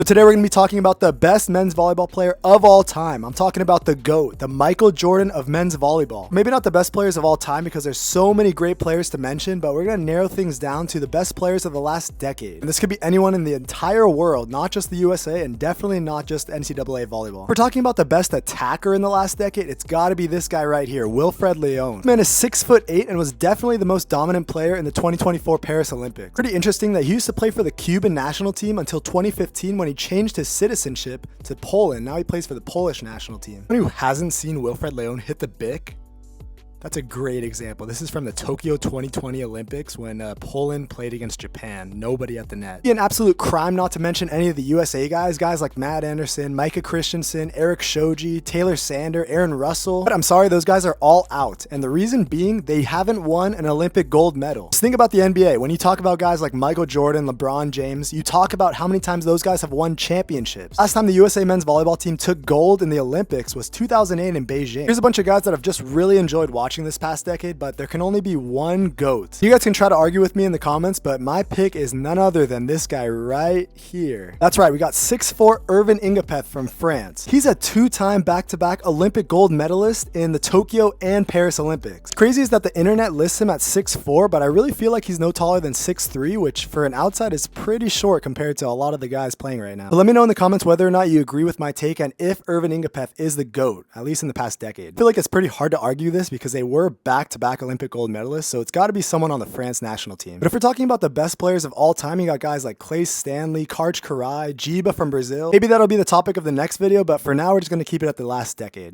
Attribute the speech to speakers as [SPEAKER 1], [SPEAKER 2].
[SPEAKER 1] But today we're going to be talking about the best men's volleyball player of all time. I'm talking about the GOAT, the Michael Jordan of men's volleyball. Maybe not the best players of all time because there's so many great players to mention, but we're going to narrow things down to the best players of the last decade. And this could be anyone in the entire world, not just the USA, and definitely not just NCAA volleyball. If we're talking about the best attacker in the last decade, it's got to be this guy right here, Wilfred Leon. This man is 6'8" and was definitely the most dominant player in the 2024 Paris Olympics. Pretty interesting that he used to play for the Cuban national team until 2015 when he changed his citizenship to Poland. Now he plays for the Polish national team. Anyone who hasn't seen Wilfred Leon hit the bic? That's a great example. This is from the Tokyo 2020 Olympics when Poland played against Japan. Nobody at the net. It'd be an absolute crime not to mention any of the USA guys like Matt Anderson, Micah Christensen, Eric Shoji, Taylor Sander, Aaron Russell. But I'm sorry, those guys are all out. And the reason being, they haven't won an Olympic gold medal. Just think about the NBA. When you talk about guys like Michael Jordan, LeBron James, you talk about how many times those guys have won championships. Last time the USA men's volleyball team took gold in the Olympics was 2008 in Beijing. Here's a bunch of guys that I've just really enjoyed watching this past decade, but there can only be one GOAT. You guys can try to argue with me in the comments, but my pick is none other than this guy right here. That's right, we got 6'4" Irvin Ingapeth from France. He's a two-time back-to-back Olympic gold medalist in the Tokyo and Paris Olympics. Crazy is that the internet lists him at 6'4", but I really feel like he's no taller than 6'3", which for an outside is pretty short compared to a lot of the guys playing right now. But let me know in the comments whether or not you agree with my take and if Irvin Ingapeth is the GOAT, at least in the past decade. I feel like it's pretty hard to argue this because they were back-to-back Olympic gold medalists, so it's got to be someone on the France national team. But if we're talking about the best players of all time, you got guys like Clay Stanley, Karch Karai, Giba from Brazil. Maybe that'll be the topic of the next video, but for now we're just going to keep it at the last decade.